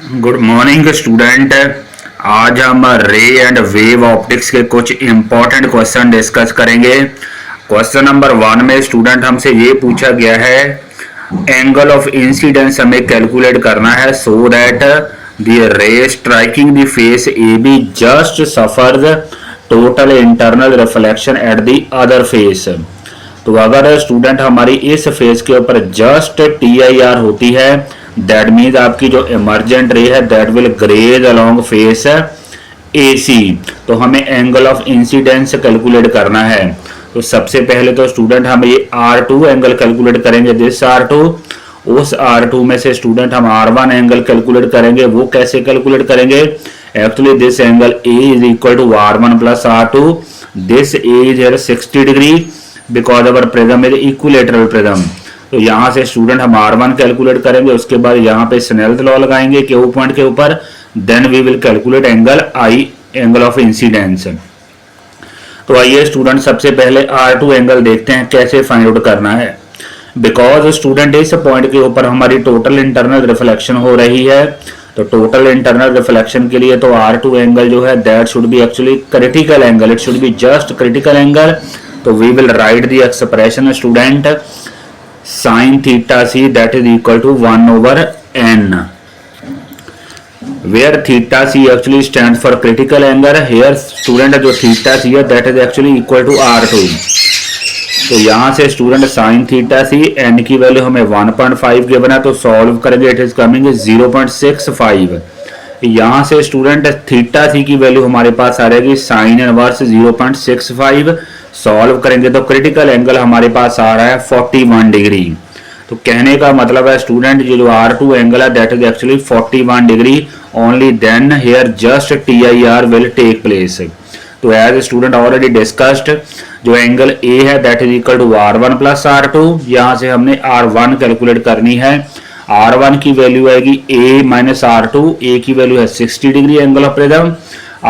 Good morning student. आज हम रे एंड वेव ऑप्टिक्स के कुछ इम्पोर्टेंट क्वेश्चन डिस्कस करेंगे। क्वेश्चन नंबर 1 में स्टूडेंट हमसे ये पूछा गया है, एंगल ऑफ इंसिडेंस हमें कैलकुलेट करना है सो दैट द रे striking the face A be just suffer total internal reflection eight the other face. तो अगर स्टूडेंट हमारी इस फेस के ऊपर जस्ट TIR होती है, दैट मीन्स आपकी जो इमर्जेंट रे है that will graze along face AC। तो हमें एंगल ऑफ इंसिडेंस कैलकुलेट करना है। तो सबसे पहले तो स्टूडेंट हम ये R2 एंगल कैलकुलेट करेंगे, दिस R2। उस R2 में से स्टूडेंट हम R1 एंगल कैलकुलेट करेंगे। वो कैसे कैलकुलेट करेंगे? Actually this angle A is equal to R1 plus R2। This A is here 60 degree because our prism is equilateral prism. तो यहाँ से स्टूडेंट हम R1 कैलकुलेट करेंगे, उसके बाद यहाँ पे स्नेल्स लॉ लगाएंगे क्यू पॉइंट के ऊपर, then we will calculate angle I, angle of incidence. तो आइए स्टूडेंट सबसे पहले R2 एंगल देखते हैं कैसे फाइंड आउट करना है। बिकॉज स्टूडेंट इस पॉइंट के ऊपर हमारी टोटल इंटरनल रिफ्लेक्शन हो रही है, तो टोटल इंटरनल रिफ्लेक्शन के लिए तो R2 एंगल जो है that should be actually critical angle, it should be just critical angle. तो we will write the expression student sin theta c that is equal to 1 over n, where theta c actually stands for critical angle। here student जो theta c है that is actually equal to R2। तो यहाँ से student sin theta c n की value हमें 1.5 given है, तो solve करेंगे इट इज कमिंग 0.65। यहाँ से स्टूडेंट थीटा सी की वैल्यू हमारे पास आ रहेगी साइन इनवर्स 0.65। सॉल्व करेंगे तो क्रिटिकल एंगल हमारे पास आ रहा है 41 डिग्री। तो कहने का मतलब है स्टूडेंट ये जो R2 एंगल है that is actually 41 degree, only then here just TIR will take place. तो एज स्टूडेंट ऑलरेडी डिस्कस्ड, जो एंगल A है that is equal to R1 plus R2। यहाँ से हमने R1 कैलकुलेट करनी है। R1 की वैल्यू आएगी A माइनस R2, A की वैल्यू है 60 degree angle of prism,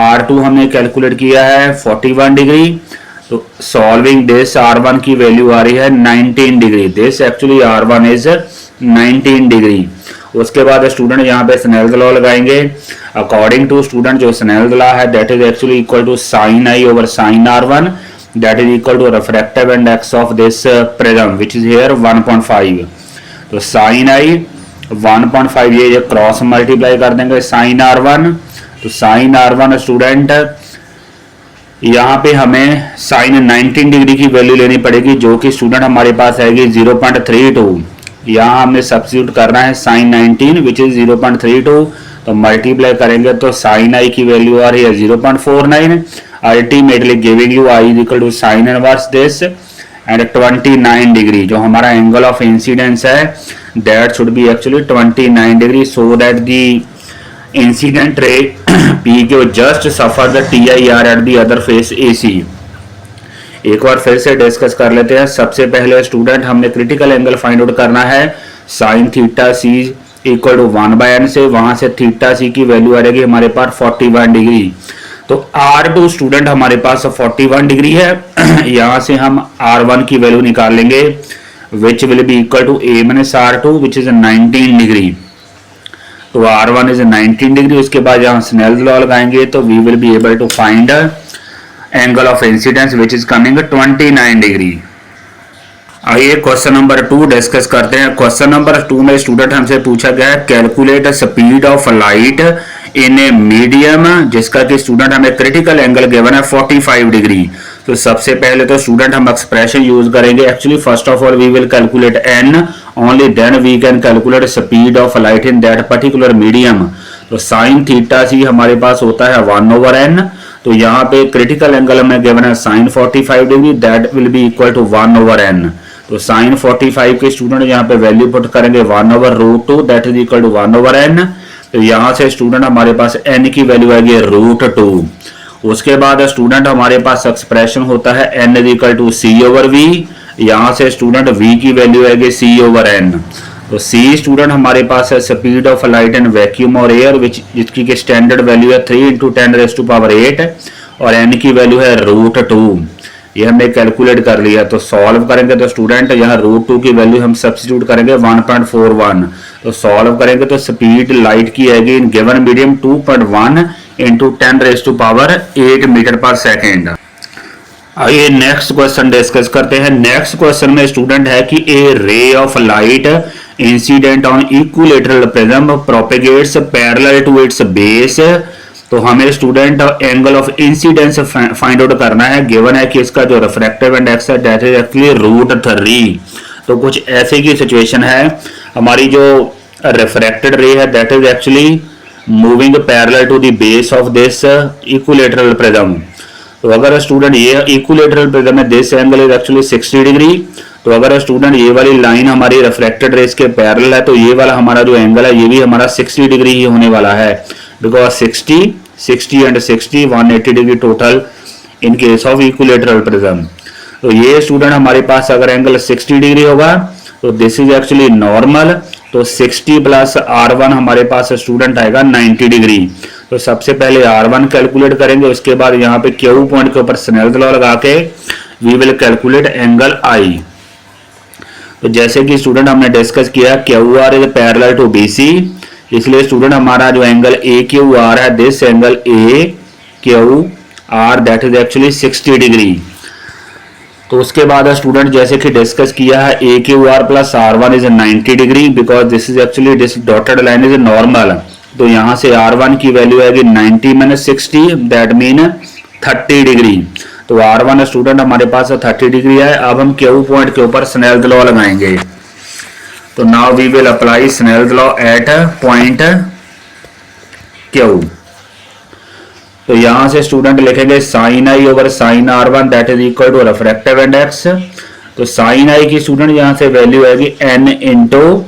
R2 हमने कैलकुलेट किया है 41 डिग्री। तो सॉल्विंग दिस R1 की वैल्यू आ रही है 19 degree, this actually R1 is 19 degree. उसके बाद स्टूडेंट यहाँ पे स्नेल्स लॉ लगाएंगे। अकॉर्डिंग टू स्टूडेंट जो स्नेल्स लॉ है that is actually equal to sine I over sine R1 that is equal to refractive index of this prism which is here 1.5। तो sine I 1.5 ये cross multiply कर देंगे sign R1। तो sign R1 student यहाँ पे हमें sign 19 degree की value लेनी पड़ेगी, जो कि स्टूडेंट हमारे पास आएगी 0.32। यहाँ हमने सब्स्टिट्यूट करना है साइन 19 विच इज 0.32। तो मल्टीप्लाई करेंगे तो साइन I की वैल्यू आ रही है 0.49, ultimately giving you I is equal to sine inverse this and 29 degree. जो हमारा एंगल ऑफ इंसिडेंस है that should be actually 29 degree, so that the incident ray P के just suffer the TIR at the other face AC। एक बार फिर से discuss कर लेते हैं। सबसे पहले स्टूडेंट हमने क्रिटिकल एंगल फाइंड आउट करना है sine theta C equal to 1/n से, वहां से थीटा C की वैल्यू आ रहेगी हमारे पास 41 डिग्री। तो R2 स्टूडेंट हमारे पास 41 डिग्री है। यहाँ से हम R1 की वैल्यू निकाल लेंगे which will be equal to A minus R2 which is 19 degree. तो R1 इज 19 डिग्री। उसके बाद यहाँ स्नेल्स लॉ लगाएंगे तो we will be able to find angle of incidence which is coming 29 degree. आइए क्वेश्चन नंबर 2 डिस्कस करते हैं। Question number 2 में स्टूडेंट हमसे पूछा गया है calculate speed of light in a medium, जिसका कि स्टूडेंट हमें क्रिटिकल एंगल गिवन है 45 डिग्री। तो सबसे पहले तो स्टूडेंट हम एक्सप्रेशन यूज करेंगे। Actually first of all we will calculate n, only then we can calculate speed of light in that particular medium. तो साइन थीटा सी हमारे पास होता है 1 ओवर n। तो यहाँ पे क्रिटिकल एंगल हमें गिवन है sine 45 degree, that will be equal to 1 over n। तो साइन 45 के स्टूडेंट यहाँ पे वैल्यू पुट करेंगे 1 over √2 that is equal to 1 over n। तो यहाँ से स्टूडेंट हमारे पास n की वैल्यू आएगी √2। उसके बाद स्टूडेंट हमारे पास एक्सप्रेशन होता है n is equal to C over V। यहाँ से स्टूडेंट V की वैल्यू आएगी C ओवर n। तो C स्टूडेंट हमारे पास है speed of light in vacuum और एयर जिसकी की स्टैंडर्ड वैल्यू है 3 × 10⁸ और n की वैल्यू है √2। ये हमने कैलकुलेट कर लिया। तो सॉल्व करेंगे तो स्टूडेंट यहाँ √2 की वैल्यू हम सब्स्टिट्यूट करेंगे 1.41। तो सॉल्व करेंगे तो स्पीड लाइट की आएगी in given medium 2.1 into 10⁸ metre per second. आइए नेक्स्ट क्वेश्चन डिस्कस करते हैं। नेक्स्ट क्वेश्चन में स्टूडेंट है कि a ray of light incident on equilateral prism propagates parallel to its base. तो हमें student angle of incidence find out करना है। गिवन है कि इसका जो रिफ्रैक्टिव इंडेक्स है दैट इज एक्चुअली √3। तो कुछ ऐसे की सिचुएशन है, हमारी जो रिफ्रैक्टेड रे है that is actually moving parallel to the base of this equilateral prism. तो अगर स्टूडेंट ये इक्विलेटरल प्रिज्म है, this angle is actually 60 degree. तो अगर स्टूडेंट ये वाली लाइन हमारी रिफ्रैक्टेड रेस के पैरेलल है तो ये वाला हमारा जो एंगल है ये भी हमारा 60 डिग्री ही होने वाला है, because 60 and 60 180 degree total in case of equilateral prism. तो ये स्टूडेंट हमारे पास अगर एंगल 60 डिग्री होगा तो दिस इज एक्चुअली नॉर्मल। तो 60 प्लस R1 हमारे पास स्टूडेंट आएगा 90 डिग्री। तो सबसे पहले R1 कैलकुलेट करेंगे, उसके बाद यहाँ पे Q पॉइंट के ऊपर स्नेल्स लॉ लगा के we will calculate angle I। तो जैसे कि स्टूडेंट हमने डिस्कस किया QR is parallel to BC, इसलिए स्टूडेंट हमारा जो एंगल AQR है this angle AQR that is actually 60 degree. तो उसके बाद स्टूडेंट जैसे कि डिस्कस किया है AQR plus R1 is 90 degree, because this is actually this dotted line is normal. तो यहाँ से R1 की वैल्यू आएगी 90 - 60 दैट मीन 30 डिग्री। तो R1 स्टूडेंट हमारे पास 30 डिग्री है। अब हम Q पॉइंट के ऊपर स्नेल्स लॉ लगाएंगे। तो now we will apply Snell's law at point Q। तो यहां से स्टूडेंट लिखेंगे sin I over sin R1 that is equal to refractive index. तो sin I की स्टूडेंट यहां से वैल्यू आएगी n इंटू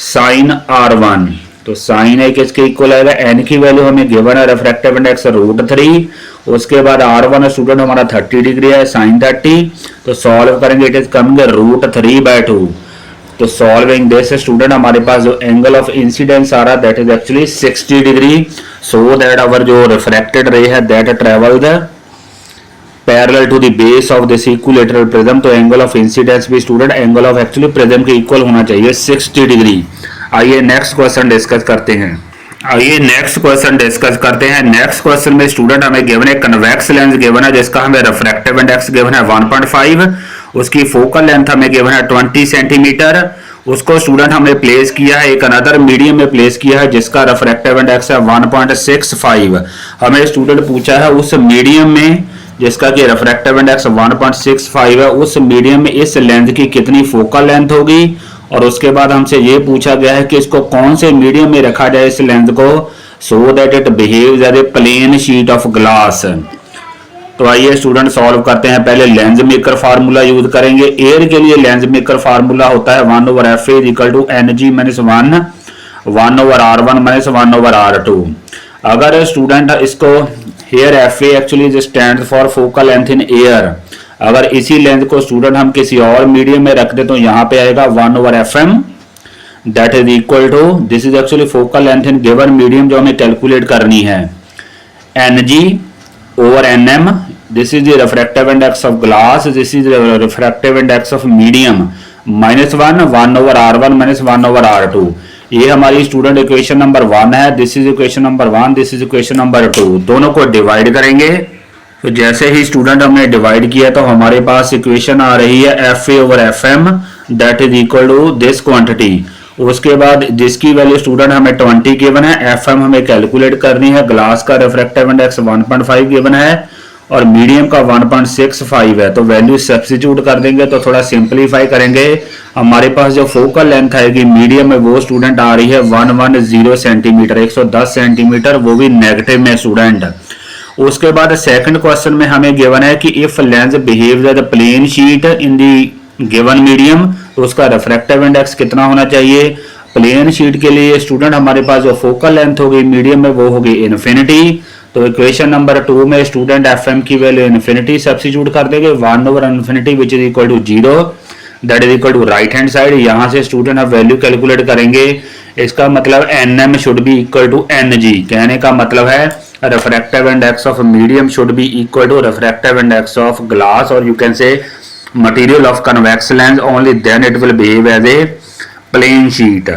sin R1। तो sin I किसके इक्वल आएगा, n की वैल्यू हमें गिवन है रिफ्रैक्टिव इंडेक्स √3। उसके बाद R1 स्टूडेंट हमारा 30 डिग्री है sin 30। तो सॉल्व करेंगे इट इज कमिंग √3/2। तो सॉल्विंग दिस स्टूडेंट हमारे पास जो एंगल ऑफ इंसिडेंस आ रहा है that is actually 60 degree. So that our जो रिफ्रैक्टेड रे है that travelled parallel to the base of this equilateral prism. तो एंगल ऑफ इंसिडेंस भी student angle of actually prism के इक्वल होना चाहिए 60 डिग्री। आइए नेक्स्ट क्वेश्चन डिस्कस करते हैं। नेक्स्ट क्वेश्चन में स्टूडेंट हमें गिवन है कन्वेक्स लेंस गिवन है जिसका हमें रिफ्रैक्टिव इंडेक्स गिवन है 1.5, उसकी फोकल लेंथ हमें गिवन है 20 सेंटीमीटर। उसको स्टूडेंट हमने प्लेस किया है एक अनदर मीडियम में प्लेस किया है जिसका रिफ्रैक्टिव इंडेक्स है 1.65। हमें स्टूडेंट पूछा है उस मीडियम में जिसका कि रिफ्रैक्टिव इंडेक्स 1.65 है, उस मीडियम में इस लेंस की कितनी फोकल लेंथ होगी। और उसके बाद हमसे ये पूछा गया है कि इसको कौन से मीडियम में रखा जाए इस लेंस को, so that it behaves as a plane sheet of glass. तो आइए स्टूडेंट सॉल्व करते हैं। पहले लेंस मेकर फार्मूला यूज करेंगे। एयर के लिए लेंस मेकर फार्मूला होता है 1/f is equal to Ng - 1/R1 - 1/R2। अगर स्टूडेंट इसको here FA actually stand for focal length in air, अगर इसी लेंथ को स्टूडेंट हम किसी और मीडियम में रख दे तो यहाँ पे आएगा 1/FM that is equal to this is actually focal length in given medium जो हमें कैलकुलेट करनी है Ng over Nm। This is the refractive index of glass, this is refractive index of medium -1 1/R1 - 1/R2। ये हमारी student equation number 1 है। This is equation number 1, this is equation number 2। दोनों को divide करेंगे। तो जैसे ही स्टूडेंट हमने divide किया तो हमारे पास इक्वेशन आ रही है FA over FM that is equal to this quantity. उसके बाद जिसकी वैल्यू स्टूडेंट हमें 20 गिवन है, FM हमें कैलकुलेट करनी है। ग्लास का रिफ्रैक्टिव इंडेक्स 1.5 गिवन है और मीडियम का 1.65 है। तो वैल्यू सब्स्टिट्यूट कर देंगे तो थोड़ा सिंपलीफाई करेंगे। हमारे पास जो फोकल लेंथ आएगी मीडियम में वो स्टूडेंट आ रही है 110 सेंटीमीटर, 110 सेंटीमीटर, वो भी नेगेटिव में स्टूडेंट। उसके बाद सेकंड क्वेश्चन में हमें गिवन है कि if lens behaves as a plane sheet in the given medium तो उसका रिफ्रैक्टिव इंडेक्स कितना होना चाहिए। प्लेन शीट के लिए स्टूडेंट हमारे पास जो फोकल लेंथ होगी मीडियम में वो होगी इन्फिनिटी। तो इक्वेशन नंबर 2 में स्टूडेंट FM की वैल्यू इन्फिनिटी सब्स्टिट्यूट कर देंगे 1/infinity which is equal to 0 that is equal to right hand side. यहां से स्टूडेंट अब वैल्यू कैलकुलेट करेंगे। इसका मतलब Nm should be equal to Ng। कहने का मतलब है refractive index of medium should be equal to refractive index of glass, or you can say material of convex lens, only then it will behave as a plane sheet.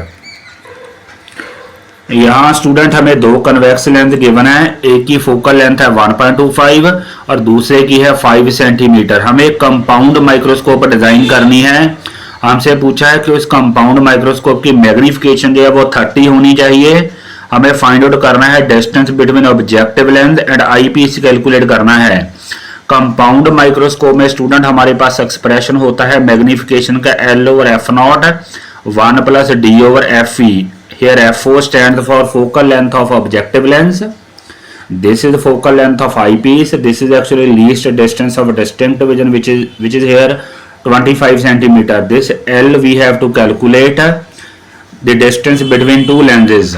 यहाँ student हमें दो convex lens given है, एक की focal length है 1.25 और दूसरे की है 5 सेंटीमीटर। हमें कंपाउंड माइक्रोस्कोप डिजाइन करनी है। हमसे पूछा है कि उस कंपाउंड माइक्रोस्कोप की मैग्निफिकेशन जो है वो 30 होनी चाहिए। हमें फाइंड आउट करना है distance between objective lens and eyepiece calculate करना है। कंपाउंड माइक्रोस्कोप में स्टूडेंट हमारे पास एक्सप्रेशन होता है मैग्निफिकेशन का L over F not 1 plus D over F E. Here F4 stands for focal length of objective lens. This is focal length of eyepiece. This is actually least distance of distinct vision, which is here 25 centimeter. This L we have to calculate the distance between two lenses.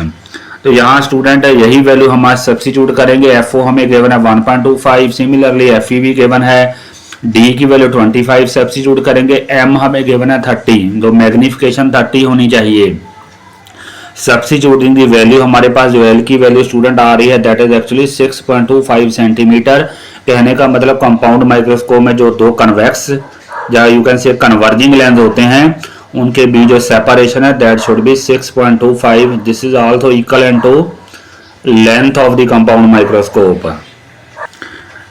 तो यहाँ student यही value हम आज substitute करेंगे। FO हमें given है 1.25, similarly FE भी given है, D की वैल्यू 25 सब्स्टिट्यूट करेंगे, M हमें गिवन है 30, तो मैग्निफिकेशन 30 होनी चाहिए। सब्स्टिट्यूटिंग दी वैल्यू हमारे पास जो L की वैल्यू स्टूडेंट आ रही है दैट इज एक्चुअली 6.25 सेंटीमीटर। कहने का मतलब कंपाउंड माइक्रोस्कोप में जो दो कन्वेक्स या you can say converging lens होते हैं उनके बीच जो सेपरेशन है that should be 6.25। This is also equal to length of the compound microscope.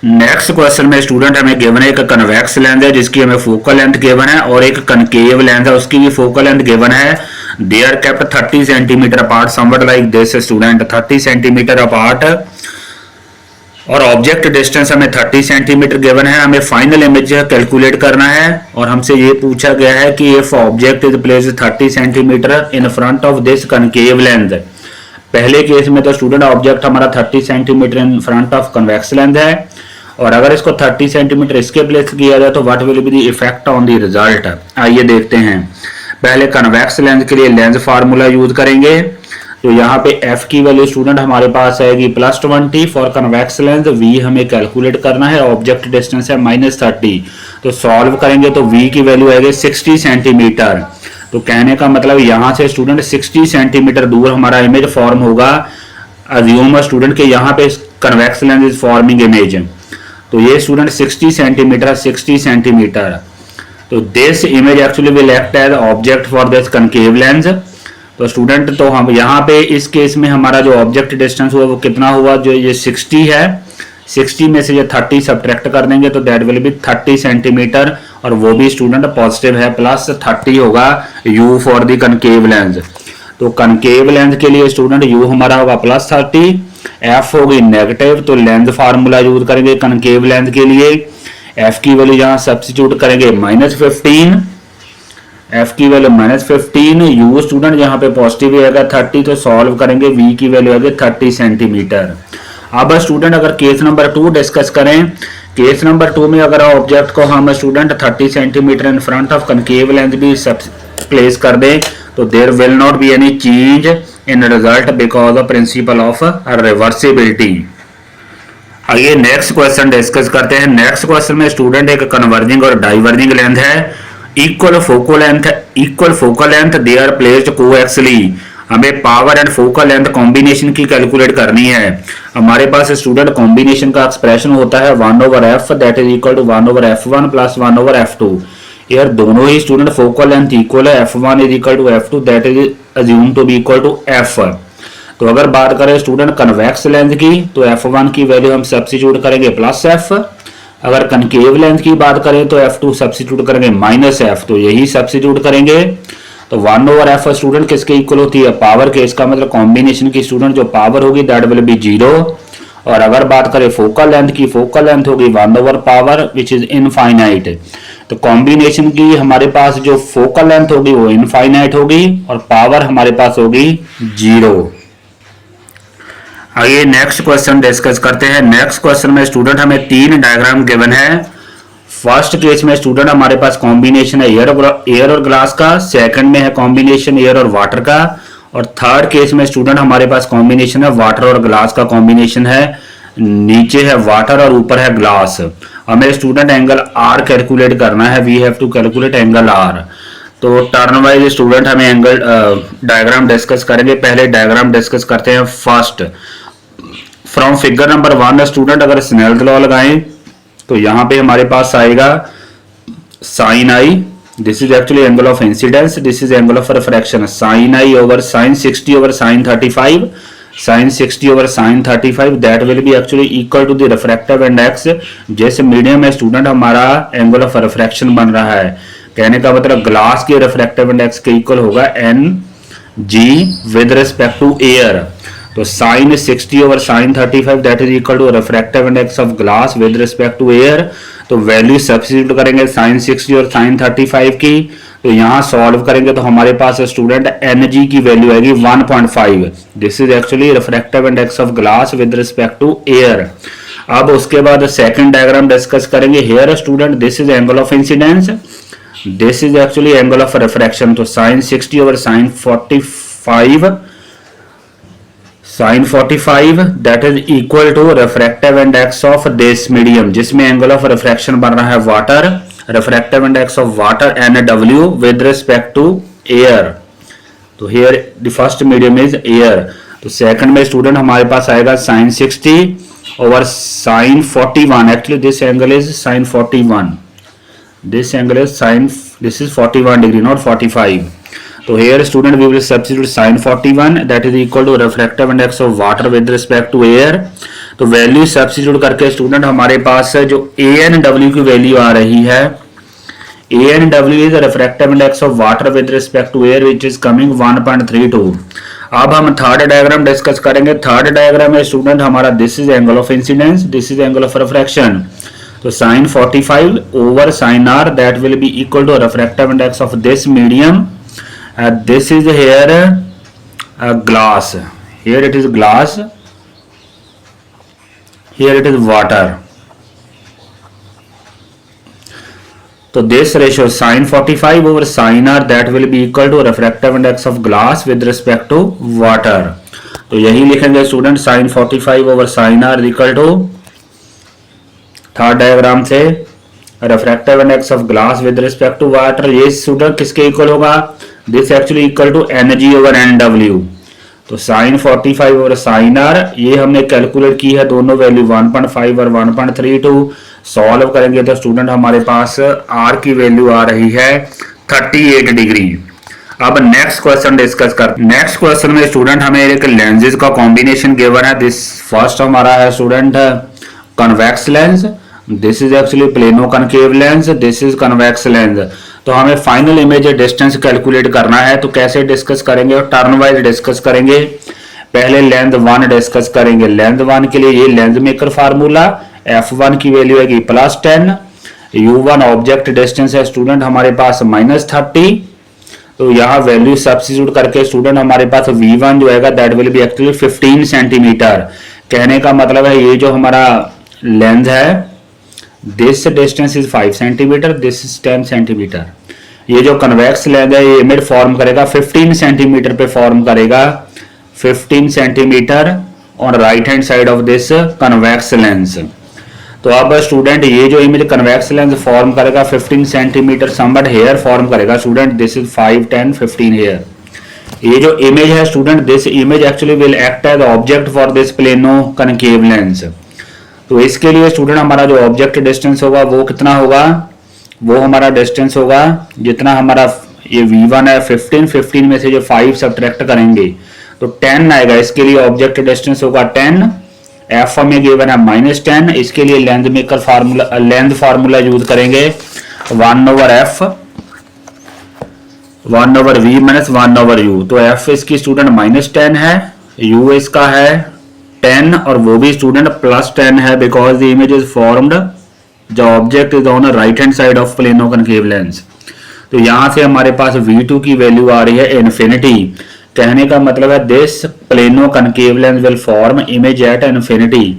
Next question में स्टूडेंट हमें गिवन है एक कन्वेक्स लेंस है जिसकी हमें फोकल लेंथ गिवन है और एक कनकेव लेंस है उसकी भी फोकल लेंथ गिवन है। They are kept 30 centimetre apart, somewhat like this student, 30 centimetre apart और ऑब्जेक्ट डिस्टेंस हमें 30 सेंटीमीटर गिवन है। हमें फाइनल इमेज कैलकुलेट करना है और हमसे ये पूछा गया है कि if object is placed 30 centimetre in front of this concave lens. पहले केस में तो स्टूडेंट ऑब्जेक्ट हमारा 30 centimetre in front of convex lens है और अगर इसको 30 सेंटीमीटर इसके प्लेस किया जाए तो what will be the effect on the result. आइए देखते हैं। पहले कन्वेक्स लेंस के लिए लेंस फार्मूला यूज करेंगे। तो यहाँ पे f की वैल्यू स्टूडेंट हमारे पास आएगी +20 फॉर कन्वेक्स लेंस। v हमें कैलकुलेट करना है, ऑब्जेक्ट डिस्टेंस है -30, तो सॉल्व करेंगे तो v की वैल्यू आएगी 60 सेंटीमीटर। तो कहने का मतलब यहाँ से स्टूडेंट 60 सेंटीमीटर दूर हमारा इमेज फॉर्म होगा। अज्यूम स्टूडेंट के यहाँ पे convex lens is forming image, तो ये स्टूडेंट 60 सेंटीमीटर। तो this image actually will act as object for this concave lens. तो स्टूडेंट तो हम यहाँ पे इस केस में हमारा जो ऑब्जेक्ट डिस्टेंस हुआ वो कितना हुआ, जो ये 60 है, 60 में से ये 30 सब्ट्रैक्ट कर देंगे तो दैट विल बी 30 सेंटीमीटर और वो भी स्टूडेंट पॉजिटिव है, +30 होगा u for the concave lens. तो कनकेव लेंस के लिए स्टूडेंट u हमारा होगा +30, f होगी नेगेटिव, तो लेंस फार्मूला यूज करेंगे कनकेव लेंस के लिए। f की वैल्यू यहाँ सब्स्टिट्यूट करेंगे -15, f की वैल्यू -15, u स्टूडेंट यहाँ पे पॉजिटिव आएगा 30, तो सॉल्व करेंगे v की वैल्यू आएगी 30 सेंटीमीटर। अब स्टूडेंट अगर केस नंबर 2 डिस्कस करें, केस नंबर 2 में अगर ऑब्जेक्ट को हम student 30 centimetre in front of concave lens भी प्लेस कर दें तो there will not be any change in result because of principle of reversibility. आइए नेक्स्ट क्वेश्चन डिस्कस करते हैं। नेक्स्ट क्वेश्चन में स्टूडेंट एक कन्वर्जिंग और डाइवर्जिंग लेंथ है, equal focal length they are placed coaxially. हमें power and focal length combination की calculate करनी है। हमारे पास स्टूडेंट कॉम्बिनेशन का एक्सप्रेशन होता है 1/f that is equal to 1/f1 plus 1/f2। यार दोनों ही स्टूडेंट फोकल लेंथ इक्वल है, f1 is equal to f2 that is assume to be equal to f। तो अगर बात करें स्टूडेंट कन्वेक्स लेंथ की तो f1 की वैल्यू हम सब्स्टिट्यूट करेंगे +f। अगर कनकेव लेंथ की बात करें तो f2 सब्स्टिट्यूट करेंगे -f, तो यही सब्स्टिट्यूट करेंगे। तो 1/f स्टूडेंट किसके इक्वल होती है, पावर के। इसका मतलब कॉम्बिनेशन की स्टूडेंट जो पावर होगी दैट विल बी 0। और अगर बात करें फोकल लेंथ की, फोकल लेंथ होगी 1/पावर विच इज इनफाइनाइट। तो कॉम्बिनेशन की हमारे पास जो फोकल लेंथ होगी वो इनफाइनाइट होगी और पावर हमारे पास होगी 0। आइए नेक्स्ट क्वेश्चन डिस्कस करते हैं। नेक्स्ट क्वेश्चन में स्टूडेंट हमें 3 डायग्राम गिवन है। फर्स्ट केस में स्टूडेंट हमारे पास कॉम्बिनेशन है एयर और ग्लास का, सेकंड में है कॉम्बिनेशन एयर और वाटर का, और थर्ड केस में स्टूडेंट हमारे पास कॉम्बिनेशन है वाटर और ग्लास का कॉम्बिनेशन है। नीचे है वाटर और ऊपर है ग्लास। हमें स्टूडेंट एंगल आर कैलकुलेट करना है, we have to calculate angle r. तो टर्न वाइज स्टूडेंट हमें एंगल डायग्राम डिस्कस करेंगे। पहले डायग्राम डिस्कस करते हैं फ्रॉम फिगर नंबर 1 स्टूडेंट अगर स्नेल्स लॉ लगाएं तो यहाँ पे हमारे पास आएगा sine i, this is actually angle of incidence, this is angle of refraction, sine i over sine 60 over sine 35, sine 60 over sine 35 that will be actually equal to the refractive index. जैसे medium में student हमारा angle of refraction बन रहा है, कहने का मतलब glass के रिफ्रैक्टिव इंडेक्स के इक्वल होगा N G with respect to air. तो sine 60 over sine 35 that is equal to refractive index of glass with respect to air. तो वैल्यू सब्स्टिट्यूट करेंगे साइन 60 और साइन 35 की, तो यहां सॉल्व करेंगे तो हमारे पास स्टूडेंट एन जी की वैल्यू आएगी 1.5। This is actually refractive index of glass with respect to air. अब उसके बाद सेकंड डायग्राम डिस्कस करेंगे। Here student this is angle of incidence, this is actually angle of refraction. तो sine 60 over sine 45 that is equal to refractive index of this medium, जिसमें angle of refraction बन रहा है water, refractive index of water NW with respect to air. तो here the first medium is air. तो second में student हमारे पास आएगा sine 60 over sine 41, actually this angle is sine 41, this angle is sin, this is 41 degree not 45. So here student we will substitute sin 41 that is equal to refractive index of water with respect to air। तो value substitute करके student हमारे पास जो ANW की value आ रही है, ANW is the refractive index of water with respect to air which is coming 1.32। अब हम थर्ड डायग्राम डिस्कस करेंगे। थर्ड डायग्राम में स्टूडेंट हमारा this is angle of incidence, this is angle of refraction. तो sine 45 over sine R that will be equal to refractive index of this medium, this is here glass, here it is glass, here it is water. तो this ratio sine 45 over sine R that will be equal to refractive index of glass with respect to water. तो यही लिखेंगे student sine 45 over sine R equal to third diagram से refractive index of glass with respect to water. ये student किसके equal होगा, this actually equal to NG over NW। तो sine 45 over sine R ये हमने कैलकुलेट की है, दोनों वैल्यू 1.5 और 1.32। सॉल्व करेंगे तो स्टूडेंट हमारे पास R की वैल्यू आ रही है 38 डिग्री। अब नेक्स्ट क्वेश्चन डिस्कस कर। नेक्स्ट क्वेश्चन में स्टूडेंट हमें एक लेंसेज का कॉम्बिनेशन गिवन है। दिस फर्स्ट हमारा है student convex lens, this is actually plano concave lens, this is convex lens. तो हमें फाइनल इमेज डिस्टेंस कैलकुलेट करना है, तो कैसे डिस्कस करेंगे और टर्न वाइज डिस्कस करेंगे। पहले लेंथ 1 डिस्कस करेंगे। लेंथ 1 के लिए ये लेंथ मेकर फार्मूला, F1 की वैल्यू है +10, U1 ऑब्जेक्ट डिस्टेंस है स्टूडेंट हमारे पास -30। तो यहाँ वैल्यू सब्स्टिट्यूट करके स्टूडेंट हमारे पास V1 जो है that will be actually 15 centimetre. कहने का मतलब है ये जो हमारा लेंथ है this distance is 5 centimetre, this is 10 centimetre. ये जो कन्वेक्स लेंस है ये इमेज फॉर्म करेगा 15 सेंटीमीटर पे फॉर्म करेगा, 15 centimetre on right hand side of this convex lens. तो अब स्टूडेंट ये जो इमेज कन्वेक्स लेंस फॉर्म करेगा 15 सेंटीमीटर समबट हेयर फॉर्म करेगा स्टूडेंट, दिस इज 5, 10, 15 हेयर। ये जो इमेज है student this image actually will act as object for this plano concave lens. तो इसके लिए स्टूडेंट हमारा जो ऑब्जेक्ट डिस्टेंस होगा वो कितना होगा, वो हमारा डिस्टेंस होगा जितना हमारा ये V1 है 15 में से जो 5 सब्ट्रैक्ट करेंगे तो 10 आएगा। इसके लिए ऑब्जेक्ट डिस्टेंस होगा 10, F हमें गिवन है -10। इसके लिए length maker formula, length formula use करेंगे 1/f 1/v माइनस 1/u। तो F इसकी स्टूडेंट -10 है, U इसका है 10 और वो भी स्टूडेंट +10 है because the image is formed the object is on right hand side of plano concave lens. तो यहां से हमारे पास V2 की वैल्यू आ रही है इन्फिनिटी। कहने का मतलब है this plano concave lens will form image at infinity.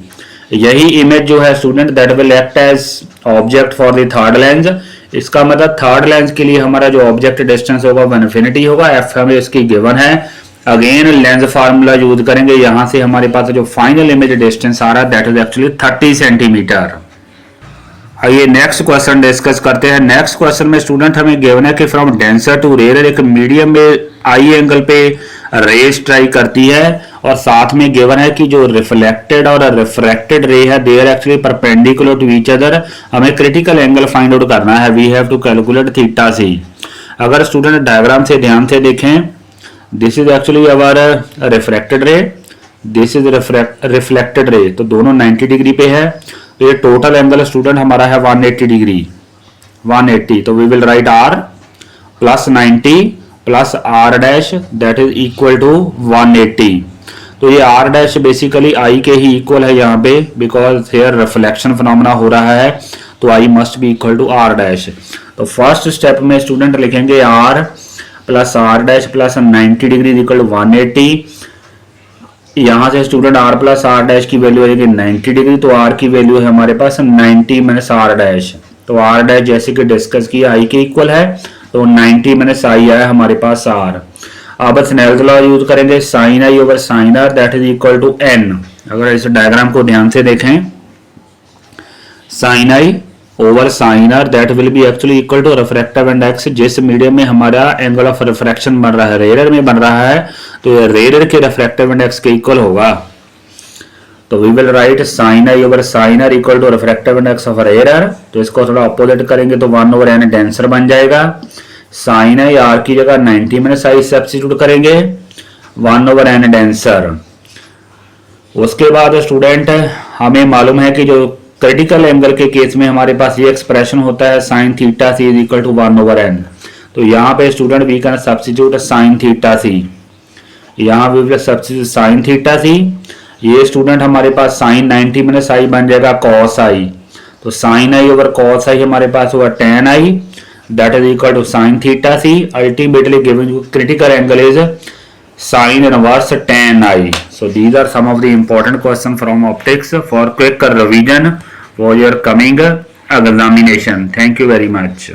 यही इमेज जो है student that will act as object for the third lens. इसका मतलब थर्ड लेंस के लिए हमारा जो ऑब्जेक्ट डिस्टेंस होगा वो इन्फिनिटी होगा। F हमें इसकी गिवन है, अगेन लेंस फार्मूला यूज करेंगे। यहां से हमारे पास जो फाइनल इमेज डिस्टेंस आ रहा है दैट इज एक्चुअली 30 सेंटीमीटर। आइए नेक्स्ट क्वेश्चन डिस्कस करते हैं। नेक्स्ट क्वेश्चन में स्टूडेंट हमें गिवन है कि फ्रॉम डेंसर टू रेयर एक मीडियम में आई एंगल पे रेस ट्राई करती है और साथ में गिवन है कि जो रिफ्लेक्टेड और रिफ्रैक्टेड रे है they are actually perpendicular to each other. हमें क्रिटिकल एंगल फाइंड आउट करना है। We have to calculate theta C. अगर स्टूडेंट डायग्राम से ध्यान से देखें, this is actually our refracted ray, this is reflected ray, तो दोनों 90 डिग्री पे है। तो ये टोटल एंगल स्टूडेंट हमारा है 180 डिग्री, 180। तो we will write r plus 90 plus r dash that is equal to 180। तो ये r डैश बेसिकली i के ही इक्वल है यहाँ पे, बिकॉज हेयर रिफ्लेक्शन फिनोमेना हो रहा है, तो i must be equal to r dash. तो फर्स्ट स्टेप में स्टूडेंट लिखेंगे r plus r dash plus 90 degree equal to 180। यहाँ से student r plus r dash की वैल्यू आएगी 90 डिग्री, तो r की वैल्यू है हमारे पास 90 माइनस r डैश। तो r डैश जैसे कि डिस्कस किया i के इक्वल है, तो 90 माइनस i आया हमारे पास r। अब स्नेल्स लॉ यूज करेंगे, sine i over sine r that is equal to n। अगर इस डायग्राम को ध्यान से देखें, sine i over sine r that will be actually equal to refractive index. जिस मीडियम में हमारा एंगल ऑफ रिफ्रैक्शन बन रहा है, रेयर में बन रहा है, तो ये रेयर के रिफ्रैक्टिव इंडेक्स के इक्वल होगा। तो we will write sine i over sine r equal to refractive index of rare. तो इसको थोड़ा अपोजिट करेंगे तो 1 ओवर n डेंसर बन जाएगा। साइन i r की जगह 90 माइनस i सब्स्टिट्यूट करेंगे, 1 ओवर n डेंसर। उसके बाद स्टूडेंट हमें मालूम है कि जो क्रिटिकल एंगल के केस में हमारे पास ये एक्सप्रेशन होता है sine theta C is equal to 1 over n। तो यहाँ पे student we can substitute sine theta C, यहाँ we will substitute sine theta C. ये स्टूडेंट हमारे पास साइन 90 माइनस i बन जाएगा कॉस i। तो sine i over cos i हमारे पास होगा tan i that is equal to sine theta c. Ultimately given critical angle is sin inverse tan i. So these are some of the important questions from optics for quick revision for your coming examination. Thank you very much.